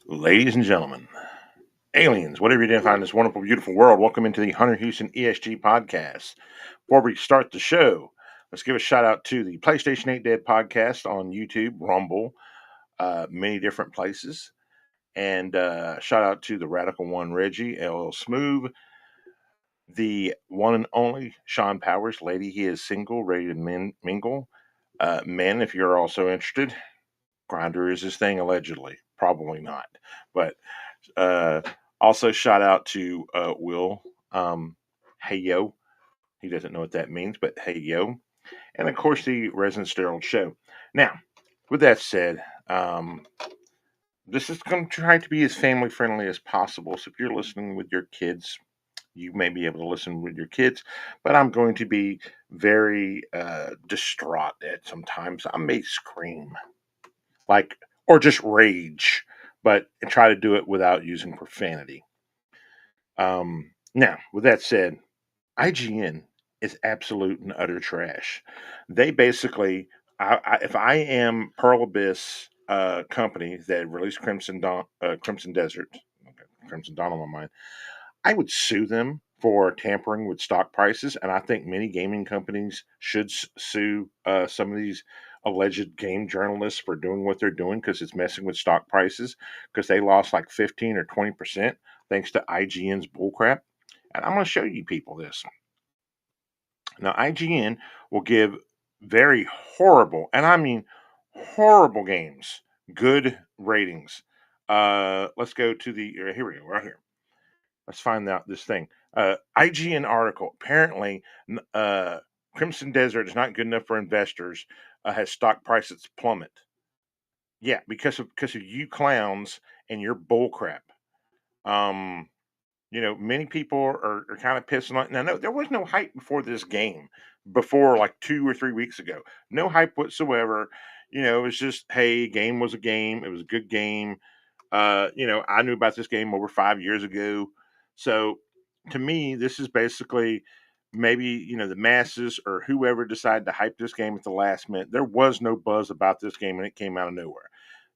Ladies and gentlemen, aliens, whatever you identify in this wonderful, beautiful world, welcome into the Hunter Houston ESG podcast. Before we start the show, let's give a shout out to the PlayStation 8 Dead podcast on YouTube, Rumble, many different places. And shout out to the Radical One Reggie, LL Smooth, the one and only Sean Powers, lady, he is single, ready to mingle. Men, if you're also interested, Grinder is his thing, allegedly. Probably not. But uh, also, shout out to Will. Hey yo. He doesn't know what that means, but hey yo. And of course, the Resident Sterile Show. Now, with that said, this is going to try to be as family friendly as possible. So if you're listening with your kids, you may be able to listen with your kids, but I'm going to be very distraught at sometimes. I may scream, like, or just rage, but try to do it without using profanity. Now, with that said, IGN is absolute and utter trash. They basically, if I am Pearl Abyss company that released Crimson Desert, okay, Crimson Dawn on my mind, I would sue them for tampering with stock prices, and I think many gaming companies should sue some of these alleged game journalists for doing what they're doing because it's messing with stock prices because they lost like 15 or 20% thanks to IGN's bullcrap. And I'm going to show you people this. Now, IGN will give very horrible, and I mean horrible games, good ratings. Let's go to the, here we go, right here. Let's find out this thing. IGN article. Apparently, Crimson Desert is not good enough for investors. Has stock prices plummet? Yeah, because of you clowns and your bullcrap. Um, many people are kind of pissing on. Now, no, there was no hype before this game. Before like 2 or 3 weeks ago, no hype whatsoever. It was just, hey, game was a game. It was a good game. I knew about this game over 5 years ago. So to me, this is basically maybe, the masses or whoever decided to hype this game at the last minute. There was no buzz about this game and it came out of nowhere.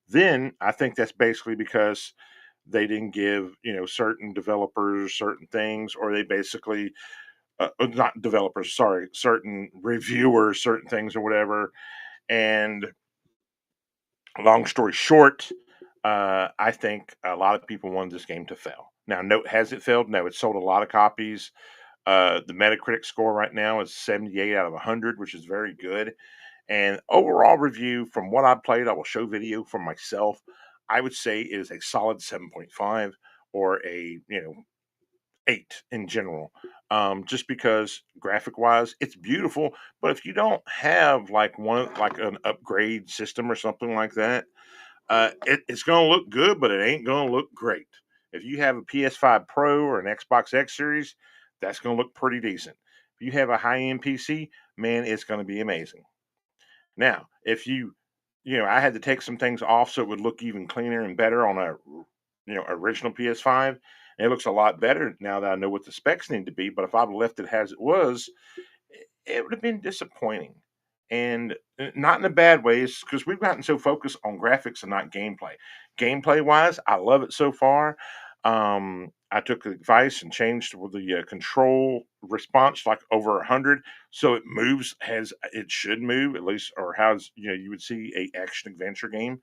Then I think that's basically because they didn't give, certain developers certain things, or they basically, not developers, sorry, certain reviewers, certain things or whatever. And long story short, I think a lot of people wanted this game to fail. Now, no, has it failed? No, it sold a lot of copies. The Metacritic score right now is 78 out of 100, which is very good. And overall review from what I've played, I will show video for myself. I would say it is a solid 7.5 or a 8 in general. Just because graphic wise, it's beautiful. But if you don't have like an upgrade system or something like that, it's going to look good, but it ain't going to look great. If you have a PS5 Pro or an Xbox X Series, that's going to look pretty decent. If you have a high end PC, man, it's going to be amazing. Now, if I had to take some things off so it would look even cleaner and better on a, original PS5. And it looks a lot better now that I know what the specs need to be. But if I'd left it as it was, it would have been disappointing. And not in a bad way, because we've gotten so focused on graphics and not gameplay. Gameplay wise, I love it so far. I took advice and changed with the control response like over 100, so it moves as it should move at least, or how's you would see a action adventure game.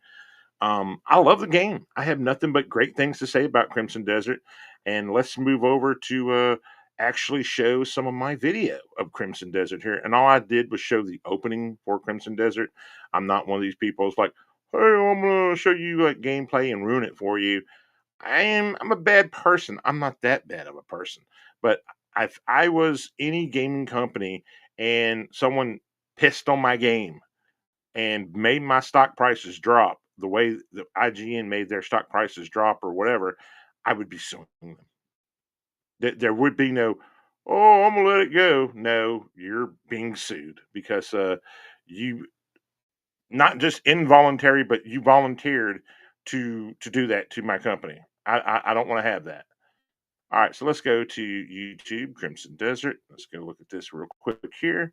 I love the game. I have nothing but great things to say about Crimson Desert. And let's move over to actually show some of my video of Crimson Desert here. And all I did was show the opening for Crimson Desert. I'm not one of these people who's like, hey, I'm gonna show you like gameplay and ruin it for you. I'm a bad person. I'm not that bad of a person. But if I was any gaming company and someone pissed on my game and made my stock prices drop the way the IGN made their stock prices drop or whatever, I would be suing them. There would be no, oh, I'm gonna let it go. No, you're being sued because you not just involuntary, but you volunteered to do that to my company. I don't want to have that. All right, so let's go to YouTube, Crimson Desert. Let's go look at this real quick here.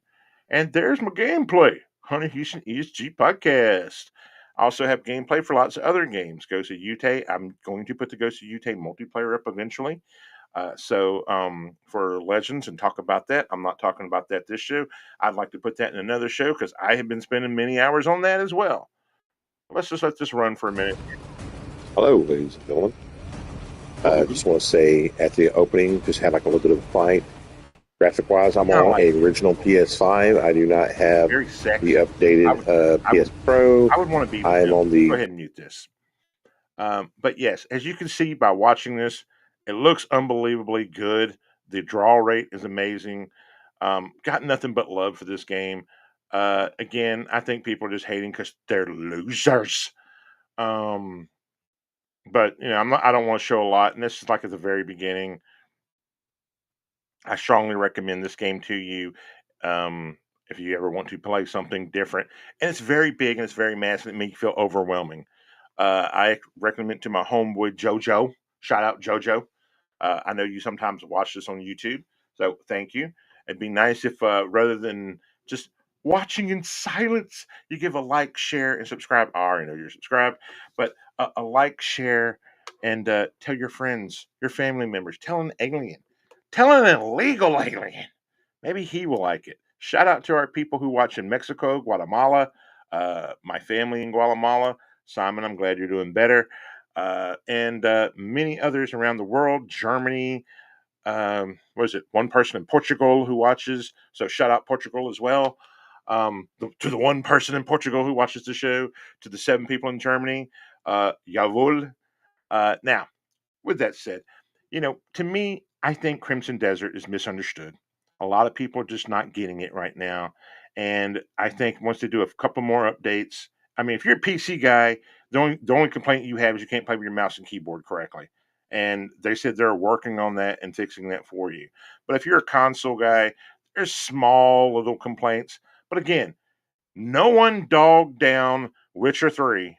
And there's my gameplay. Hunter Houston ESG podcast. I also have gameplay for lots of other games. Ghost of Yute. I'm going to put the Ghost of Yute multiplayer up eventually. For Legends and talk about that. I'm not talking about that this show. I'd like to put that in another show because I have been spending many hours on that as well. Let's just let this run for a minute. Hello, ladies and gentlemen. I just want to say at the opening, just had like a little bit of a fight. Graphic wise, I'm Not on like a original PS5. I do not have very the sexy. updated I PS would Pro. I would want to be with I am him. on Go the. ahead and mute this. But yes, as you can see by watching this, it looks unbelievably good. The draw rate is amazing. Got nothing but love for this game. Again, I think people are just hating because they're losers. Um, but I don't want to show a lot, and this is like at the very beginning. I strongly recommend this game to you. If you ever want to play something different, and it's very big and it's very massive, it makes you feel overwhelming. I recommend it to my homeboy JoJo. Shout out JoJo. I know you sometimes watch this on YouTube, so thank you. It'd be nice if rather than just watching in silence, you give a like, share, and subscribe. I already know you're subscribed, but a like, share, and tell your friends, your family members, tell an alien, tell an illegal alien. Maybe he will like it. Shout out to our people who watch in Mexico, Guatemala, my family in Guatemala. Simon, I'm glad you're doing better. And many others around the world, Germany. What is it? One person in Portugal who watches. So shout out Portugal as well. To the one person in Portugal who watches the show, to the 7 people in Germany, Jawohl. Now, with that said, to me, I think Crimson Desert is misunderstood. A lot of people are just not getting it right now. And I think once they do a couple more updates, I mean, if you're a PC guy, the only complaint you have is you can't play with your mouse and keyboard correctly. And they said they're working on that and fixing that for you. But if you're a console guy, there's small little complaints. But again, no one dogged down Witcher 3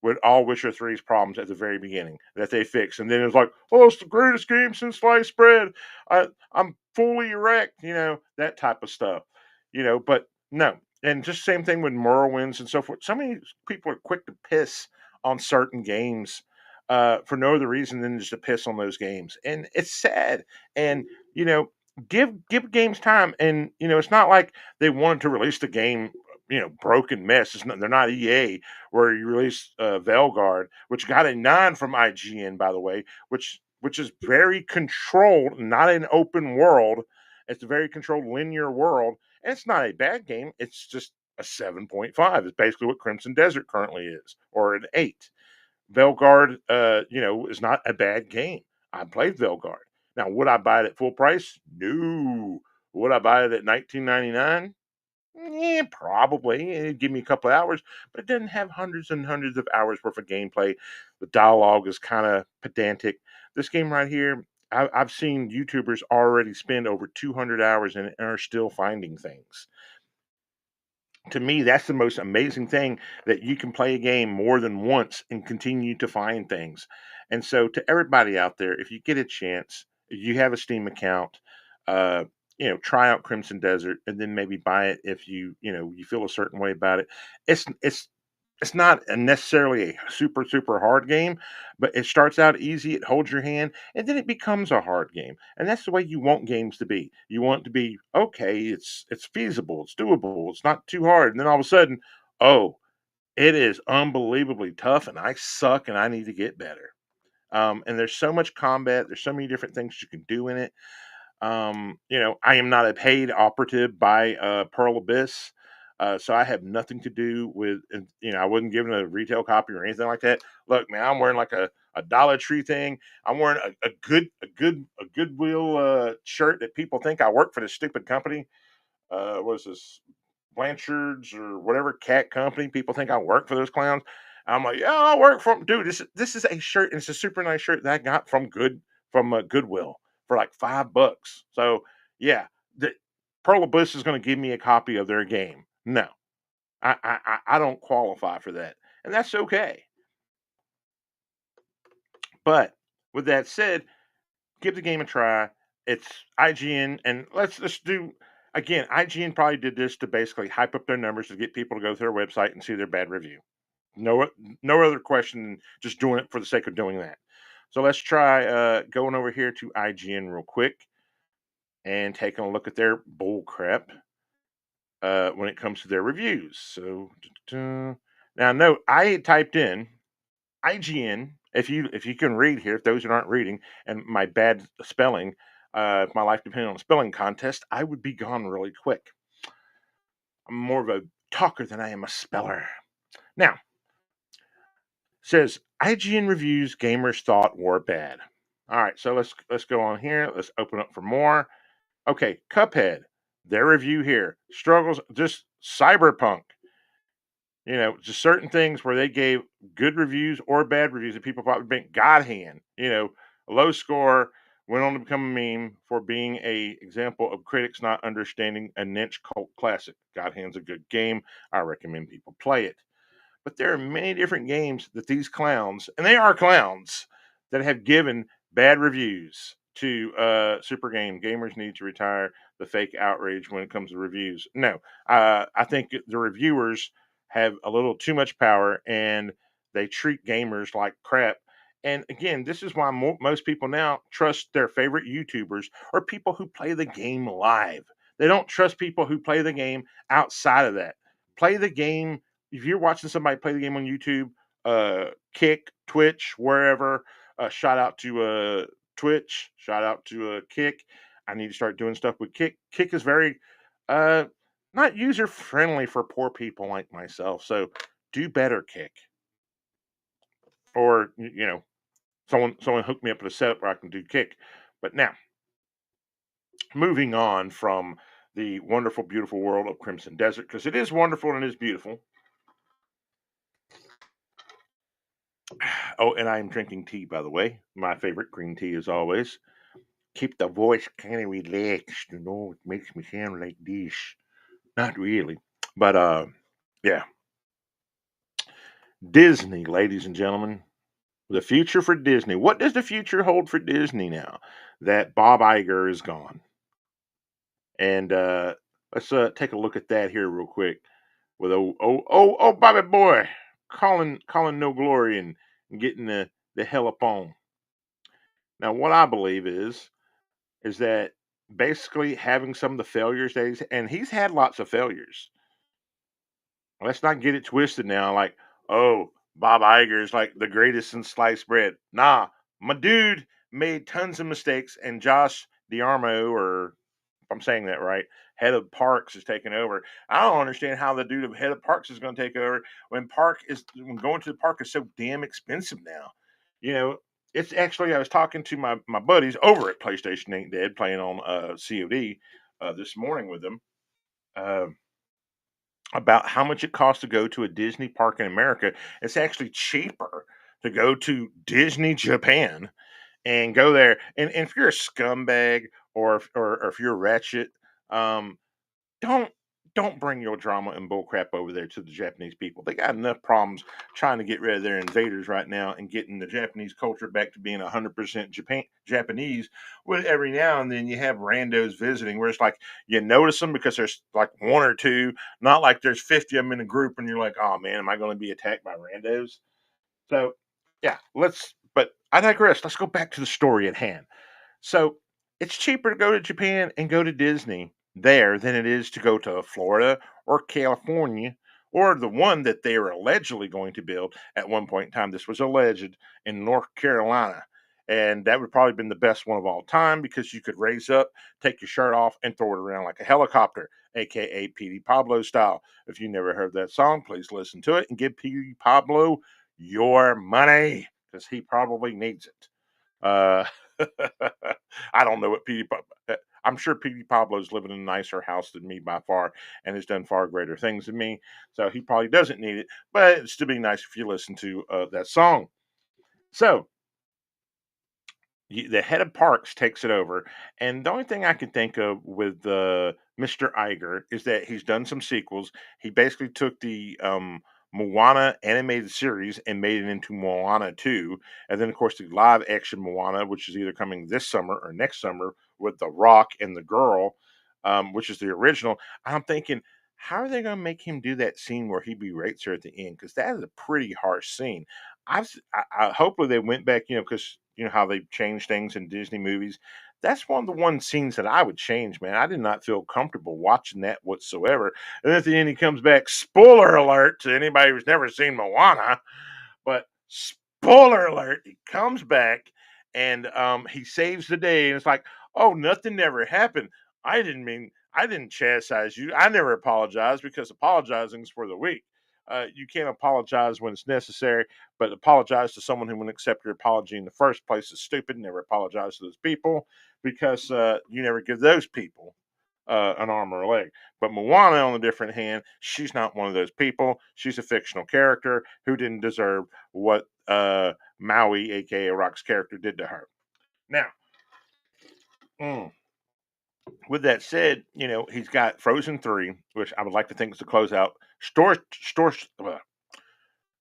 with all Witcher 3's problems at the very beginning that they fixed. And then it's like, oh, it's the greatest game since sliced bread. I'm fully erect, that type of stuff. But no. And just same thing with Morrowinds and so forth. So many people are quick to piss on certain games for no other reason than just to piss on those games. And it's sad. And, give games time. And, it's not like they wanted to release the game broken mess. They're not EA where you released Veilguard, which got a 9 from IGN, by the way, which is very controlled, not an open world. It's a very controlled linear world, and it's not a bad game. It's just a 7.5. It's basically what Crimson Desert currently is, or an 8. Veilguard, is not a bad game. I played Veilguard. Now, would I buy it at full price? No. Would I buy it at $19.99? Yeah, probably. It'd give me a couple of hours, but it doesn't have hundreds and hundreds of hours worth of gameplay. The dialogue is kind of pedantic. This game right here, I've seen YouTubers already spend over 200 hours in it and are still finding things. To me, that's the most amazing thing, that you can play a game more than once and continue to find things. And so, to everybody out there, if you get a chance, if you have a Steam account, uh, try out Crimson Desert and then maybe buy it if you feel a certain way about it. It's not necessarily a super super hard game, but it starts out easy. It holds your hand, and then it becomes a hard game. And that's the way you want games to be. You want it to be okay. It's feasible. It's doable. It's not too hard. And then all of a sudden, oh, it is unbelievably tough, and I suck, and I need to get better. And there's so much combat. There's so many different things you can do in it. I am not a paid operative by Pearl Abyss. So I have nothing to do with, I wasn't given a retail copy or anything like that. Look, man, I'm wearing like a Dollar Tree thing. I'm wearing a Goodwill shirt that people think I work for this stupid company. What is this? Blanchard's or whatever cat company. People think I work for those clowns. I'm like, yeah, I work from dude. This is a shirt, and it's a super nice shirt that I got from Goodwill for like $5. So yeah, the Pearl Abyss is going to give me a copy of their game. No, I don't qualify for that, and that's okay. But with that said, give the game a try. It's IGN, and let's just do again. IGN probably did this to basically hype up their numbers to get people to go to their website and see their bad review. No, no other question than just doing it for the sake of doing that. So let's try going over here to IGN real quick and taking a look at their bull crap when it comes to their reviews. So now, note I had typed in IGN. If you can read here, if those that aren't reading, and my bad spelling, if my life depended on a spelling contest, I would be gone really quick. I'm more of a talker than I am a speller. Now, says IGN reviews gamers thought were bad. All right, so let's go on here. Let's open up for more. Okay, Cuphead, their review here struggles just Cyberpunk. Just certain things where they gave good reviews or bad reviews that people probably think God Hand. A low score went on to become a meme for being a example of critics not understanding a niche cult classic. God Hand's a good game. I recommend people play it. But there are many different games that these clowns, and they are clowns, that have given bad reviews to Super Game. Gamers need to retire the fake outrage when it comes to reviews. No, I think the reviewers have a little too much power and they treat gamers like crap. And again, this is why most people now trust their favorite YouTubers or people who play the game live. They don't trust people who play the game outside of that. Play the game. If you're watching somebody play the game on YouTube, Kick, Twitch, wherever, shout out to Twitch, shout out to Kick. I need to start doing stuff with Kick. Kick is very uh, not user friendly for poor people like myself. So do better, Kick. Or someone hooked me up with a setup where I can do Kick. But now, moving on from the wonderful, beautiful world of Crimson Desert, because it is wonderful and it is beautiful. Oh, and I am drinking tea, by the way. My favorite green tea, as always. Keep the voice kind of relaxed, it makes me sound like this. Not really. But yeah. Disney, ladies and gentlemen. The future for Disney. What does the future hold for Disney now that Bob Iger is gone? And let's take a look at that here real quick with Bobby boy calling no glory and getting the hell up on. Now, what I believe is that basically having some of the failures that he's had lots of failures. Let's not get it twisted now. Like, oh, Bob Iger is like the greatest in sliced bread. Nah, my dude made tons of mistakes, and Josh D'Armo, or if I'm saying that right, head of Parks is taking over. I don't understand how the dude of head of Parks is going to take over when going to the park is so damn expensive now. It's actually I was talking to my buddies over at PlayStation Ain't Dead playing on COD this morning with them. About how much it costs to go to a Disney park in America. It's actually cheaper to go to Disney Japan and go there. And if you're a scumbag or if you're ratchet, um, don't don't bring your drama and bullcrap over there to the Japanese people. They got enough problems trying to get rid of their invaders right now and getting the Japanese culture back to being 100% Japanese. With every now and then you have randos visiting where it's like you notice them because there's like one or two, not like there's 50 of them in a group and you're like, oh man, am I going to be attacked by randos? So yeah, but I digress. Let's go back to the story at hand. So it's cheaper to go to Japan and go to Disney there than it is to go to Florida or California or the one that they are allegedly going to build at one point in time. This was alleged in North Carolina. And that would probably been the best one of all time because you could raise up, take your shirt off, and throw it around like a helicopter, aka Petey Pablo style. If you never heard that song, please listen to it and give Petey Pablo your money because he probably needs it. Uh, I don't know what I'm sure Petey Pablo's living in a nicer house than me by far and has done far greater things than me. So he probably doesn't need it, but it'd still be nice if you listen to that song. So the head of parks takes it over. And the only thing I can think of with Mr. Iger is that he's done some sequels. He basically took the Moana animated series and made it into Moana 2. And then, of course, the live action Moana, which is either coming this summer or next summer with The Rock and the girl, which is the original. I'm thinking, how are they going to make him do that scene where he berates her at the end? Because that is a pretty harsh scene. Hopefully they went back, because you know how they change things in Disney movies. That's one of the one scenes that I would change, man. I did not feel comfortable watching that whatsoever. And at the end, he comes back. Spoiler alert to anybody who's never seen Moana, but spoiler alert, he comes back and he saves the day, and it's like, oh, nothing never happened. I didn't chastise you. I never apologize because apologizing is for the weak. You can't apologize when it's necessary, but apologize to someone who wouldn't accept your apology in the first place is stupid. Never apologize to those people because you never give those people an arm or a leg. But Moana, on the different hand, she's not one of those people. She's a fictional character who didn't deserve what Maui, aka Rock's character, did to her. Now, mm, with that said, he's got Frozen 3, which I would like to think is the closeout.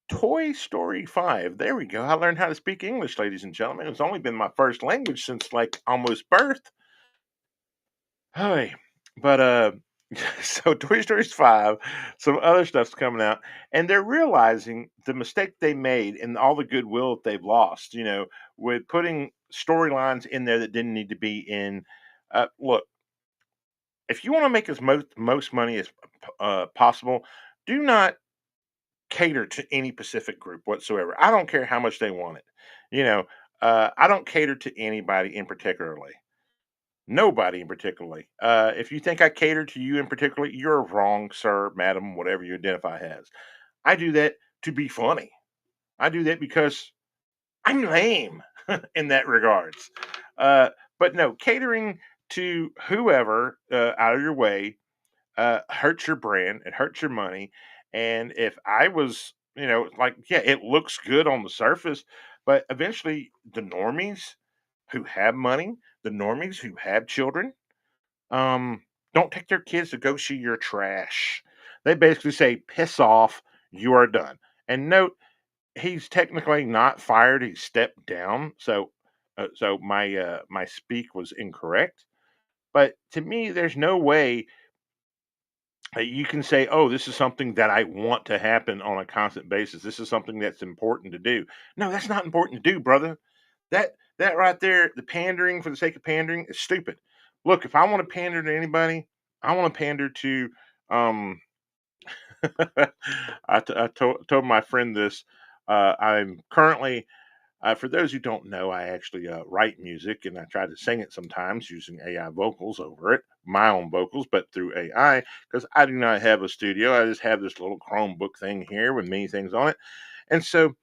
Toy Story 5. There we go. I learned how to speak English, ladies and gentlemen. It's only been my first language since like almost birth. Hey, but so Toy Story's 5, some other stuff's coming out, and they're realizing the mistake they made and all the goodwill that they've lost, with putting storylines in there that didn't need to be in. Look, if you want to make as most money as possible, do not cater to any specific group whatsoever. I don't care how much they want it. You know, I don't cater to anybody in particularly. Nobody in particularly. If you think I cater to you in particular, you're wrong, sir, madam, whatever you identify as. I do that to be funny. I do that because I'm lame in that regards. But no, catering to whoever out of your way hurts your brand, it hurts your money. And if I was, like, yeah, it looks good on the surface, but eventually the normies who have money, the normies who have children, um, don't take their kids to go see your trash. They basically say, piss off, you are done. And note, he's technically not fired, he stepped down. So my speak was incorrect. But to me, there's no way you can say, "Oh, this is something that I want to happen on a constant basis. This is something that's important to do." No, that's not important to do, brother. That right there, the pandering for the sake of pandering is stupid. Look, if I want to pander to anybody, I want to pander to. Um, I told my friend this. I'm currently for those who don't know, I actually write music and I try to sing it sometimes using AI vocals over it, my own vocals, but through AI because I do not have a studio. I just have this little Chromebook thing here with many things on it. And so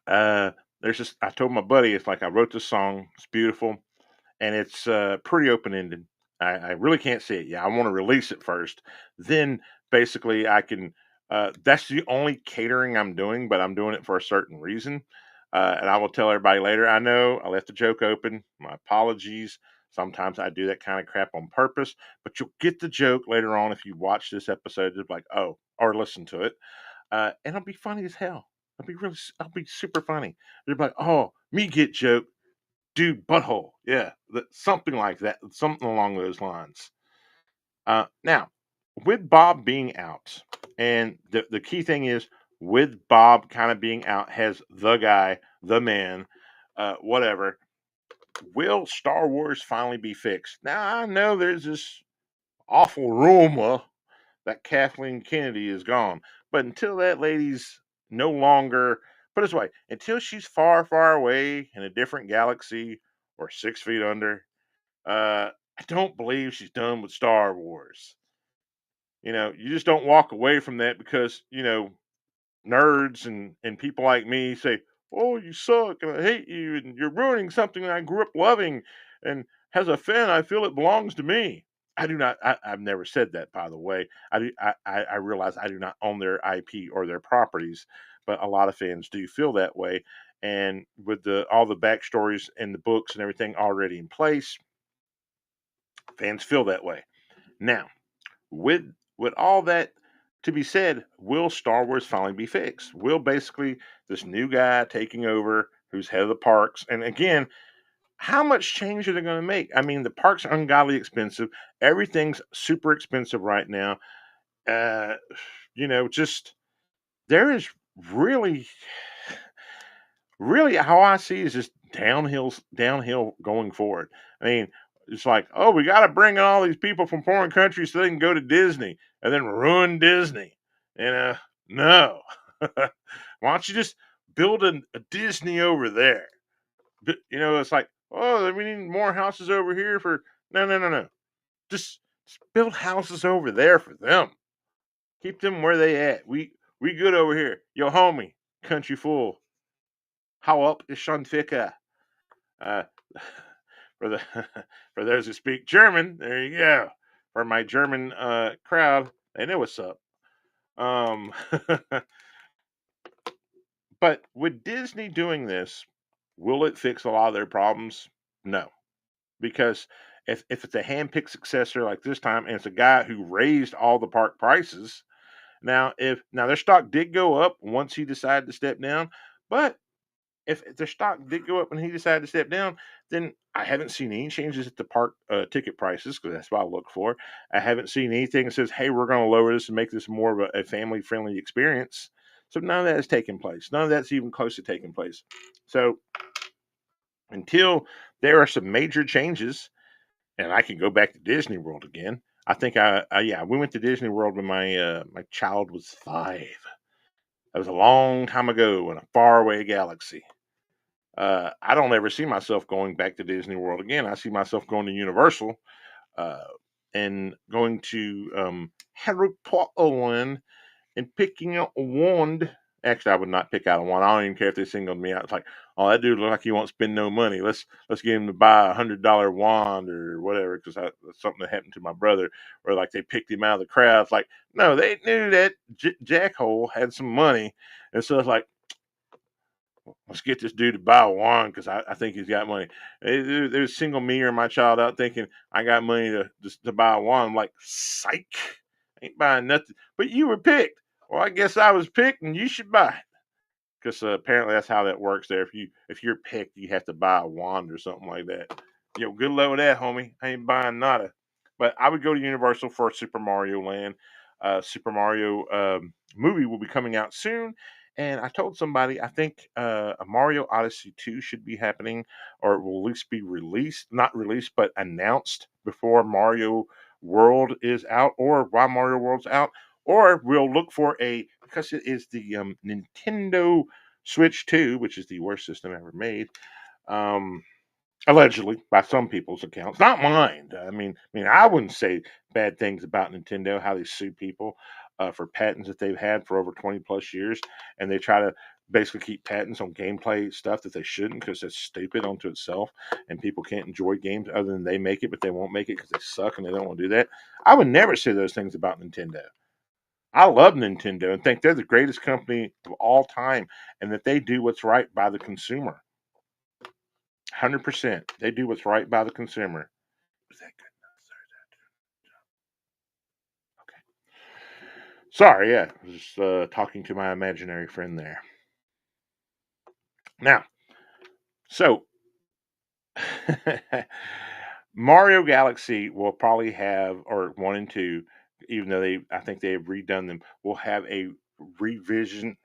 uh, there's just, I told my buddy, it's like I wrote this song, it's beautiful, and it's pretty open ended. I really can't see it. Yeah, I want to release it first. Then basically I can. That's the only catering I'm doing, but I'm doing it for a certain reason. And I will tell everybody later. I know I left the joke open. My apologies. Sometimes I do that kind of crap on purpose, but you'll get the joke later on if you watch this episode. It's like, oh, or listen to it, and it'll be funny as hell. I'll be super funny. They're like, oh, me get joke dude butthole, yeah, something like that, something along those lines. Now, with Bob being out, and the key thing is with Bob kind of being out, has the guy, the man, whatever. Will Star Wars finally be fixed? Now I know there's this awful rumor that Kathleen Kennedy is gone, but until that lady's no longer, put it this way, until she's far, far away in a different galaxy or 6 feet under, I don't believe she's done with Star Wars. You just don't walk away from that because, nerds and people like me say, "Oh, you suck and I hate you and you're ruining something I grew up loving." And as a fan, I feel it belongs to me. I do not. I've never said that, by the way. I realize I do not own their IP or their properties, but a lot of fans do feel that way. And with the all the backstories and the books and everything already in place, fans feel that way. Now, with all that to be said, will Star Wars finally be fixed? Will basically this new guy taking over, who's head of the parks, and again, how much change are they going to make? I mean, the parks are ungodly expensive. Everything's super expensive right now. Uh, just there is really, really how I see is just downhill going forward. I mean, it's like, oh, we got to bring in all these people from foreign countries so they can go to Disney and then ruin Disney. And no, why don't you just build a Disney over there? It's like, oh, we need more houses over here for no, no, no, no. Just build houses over there for them. Keep them where they at. We good over here. Yo, homie, country fool. How up is Shanfika? Uh, for the for those who speak German, there you go. For my German crowd, they know what's up. Um, but with Disney doing this, will it fix a lot of their problems? No, because if it's a hand-picked successor like this time, and it's a guy who raised all the park prices. Now their stock did go up once he decided to step down, but if their stock did go up when he decided to step down, then I haven't seen any changes at the park ticket prices because that's what I look for. I haven't seen anything that says, "Hey, we're going to lower this and make this more of a family-friendly experience." So none of that has taken place. None of that's even close to taking place. So until there are some major changes, and I can go back to Disney World again. I think we went to Disney World when my child was 5. That was a long time ago in a faraway galaxy. I don't ever see myself going back to Disney World again. I see myself going to Universal uh, and going to Harry Potter one and picking out a wand. Actually, I would not pick out a wand. I don't even care if they singled me out. It's like, oh, that dude look like he won't spend no money. Let's get him to buy $100 wand or whatever, because that's something that happened to my brother, or like they picked him out of the crowd. It's like, no, they knew that jackhole had some money, and so it's like, let's get this dude to buy a wand because I think he's got money. There's single me or my child out thinking I got money to buy a wand. I'm like, psych, ain't buying nothing. But you were picked. Well, I guess I was picked, and you should buy it because apparently that's how that works. There, if you're picked, you have to buy a wand or something like that. Good luck with that, homie. I ain't buying nada. But I would go to Universal for Super Mario Land. Super Mario movie will be coming out soon, and I told somebody I think a Mario Odyssey 2 should be happening, or will at least be released, not released, but announced before Mario World is out, or while Mario World's out, or we'll look for because it is the Nintendo Switch 2, which is the worst system ever made. Um, Allegedly, by some people's accounts, not mine. I wouldn't say bad things about Nintendo, how they sue people for patents that they've had for over 20 plus years, and they try to basically keep patents on gameplay stuff that they shouldn't because it's stupid unto itself, and people can't enjoy games other than they make it, but they won't make it because they suck and they don't want to do that. I would never say those things about Nintendo. I love Nintendo and think they're the greatest company of all time, and that they do what's right by the consumer. 100%. They do what's right by the consumer. Is that good enough, sir? Okay. Sorry, yeah. I was just talking to my imaginary friend there. Now, so Mario Galaxy will probably have, or 1 and 2, even though I think they have redone them, will have a revisioned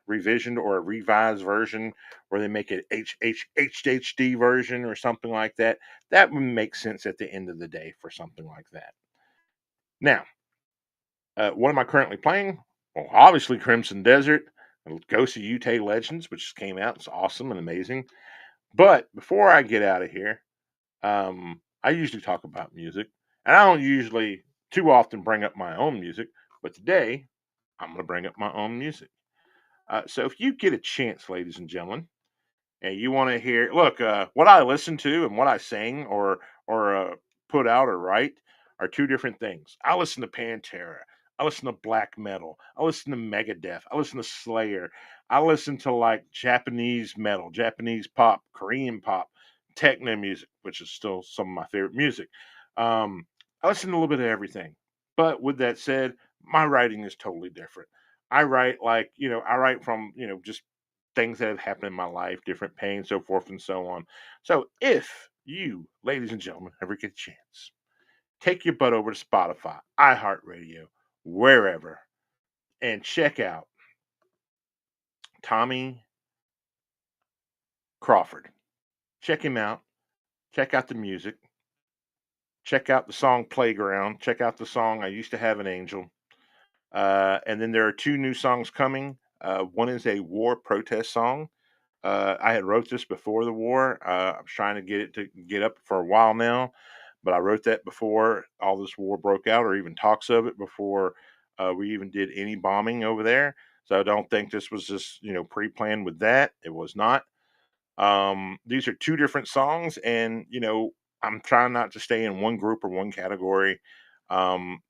or a revised version where they make it HD version or something like that. That would make sense at the end of the day for something like that. Now, what am I currently playing? Well, obviously Crimson Desert, Ghost of Utah Legends, which came out. It's awesome and amazing. But before I get out of here, I usually talk about music, and I don't usually too often bring up my own music. But today, I'm going to bring up my own music. So if you get a chance, ladies and gentlemen, and you want to hear, look, what I listen to and what I sing or put out or write are two different things. I listen to Pantera. I listen to black metal. I listen to Megadeth. I listen to Slayer. I listen to like Japanese metal, Japanese pop, Korean pop, techno music, which is still some of my favorite music. Um, I listen to a little bit of everything. But with that said, my writing is totally different. I write I write from, just things that have happened in my life, different pain, so forth and so on. So if you, ladies and gentlemen, ever get a chance, take your butt over to Spotify, iHeartRadio, wherever, and check out Tommy Crawford. Check him out. Check out the music. Check out the song Playground. Check out the song I Used to Have an Angel. And then there are two new songs coming. One is a war protest song. I had wrote this before the war. I was trying to get it to get up for a while now, but I wrote that before all this war broke out, or even talks of it before we even did any bombing over there. So I don't think this was just pre-planned with that. It was not. These are two different songs, and I'm trying not to stay in one group or one category.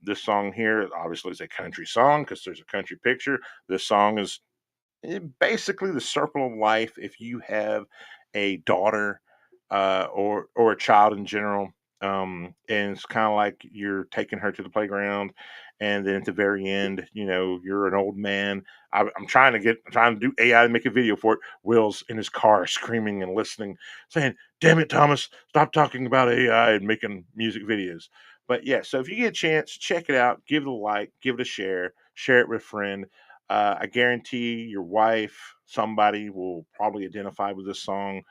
This song here obviously is a country song because there's a country picture. This song is basically the circle of life. If you have a daughter or a child in general, and it's kind of like you're taking her to the playground, and then at the very end, you're an old man. I'm trying to do AI to make a video for it. Will's in his car screaming and listening, saying, "Damn it, Thomas! Stop talking about AI and making music videos." But yeah, so if you get a chance, check it out. Give it a like, give it a share it with a friend. I guarantee your wife, somebody will probably identify with this song.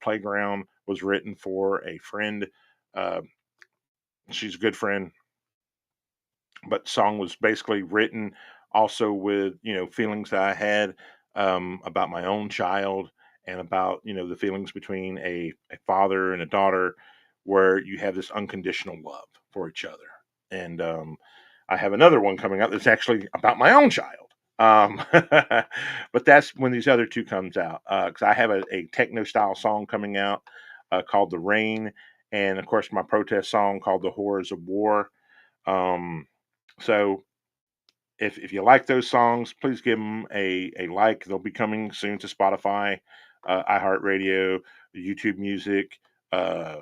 Playground was written for a friend. Uh, she's a good friend, but the song was basically written also with feelings that I had about my own child and about the feelings between a father and a daughter, where you have this unconditional love for each other. And I have another one coming out that's actually about my own child. But that's when these other two comes out, because I have a techno style song coming out called "The Rain," and of course my protest song called "The Horrors of War." Um, so if you like those songs, please give them a like. They'll be coming soon to Spotify, iHeartRadio, YouTube Music, uh,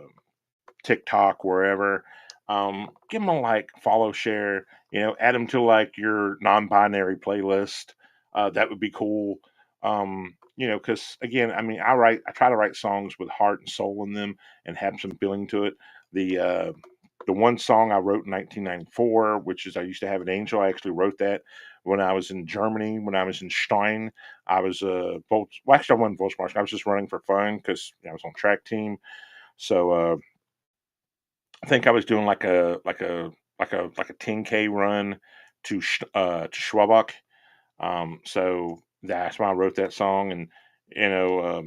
TikTok, wherever. Give them a like, follow, share. Add them to like your non-binary playlist. That would be cool. Because again, I mean, I try to write songs with heart and soul in them and have some feeling to it. The one song I wrote in 1994, which is "I Used to Have an Angel," I actually wrote that when I was in Germany, when I was in Stein. I was well, actually, I wasn't Volksmarsch. I was just running for fun because I was on track team. So I think I was doing like a 10K run to Schwabach. So that's why I wrote that song, and a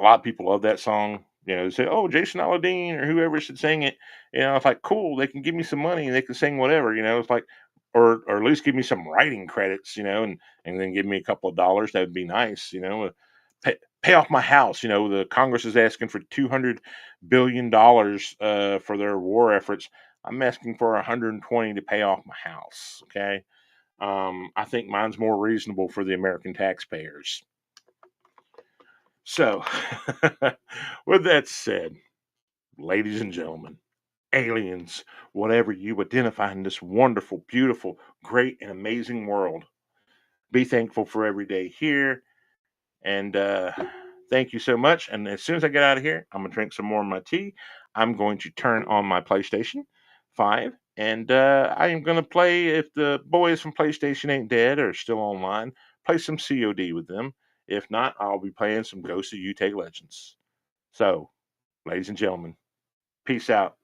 lot of people love that song. They say, "Oh, Jason Aldean or whoever should sing it." It's like cool. They can give me some money and they can sing whatever. It's like, or at least give me some writing credits. And then give me a couple of dollars. That would be nice. Pay off my house. The Congress is asking for $200 billion for their war efforts. I'm asking for 120 to pay off my house. Okay. I think mine's more reasonable for the American taxpayers. So, with that said, ladies and gentlemen, aliens, whatever you identify in this wonderful, beautiful, great, and amazing world, be thankful for every day here. And thank you so much. And as soon as I get out of here, I'm going to drink some more of my tea. I'm going to turn on my PlayStation 5. And I am going to play, if the boys from PlayStation ain't dead or still online, play some COD with them. If not, I'll be playing some Ghost of Utah Legends. So, ladies and gentlemen, peace out.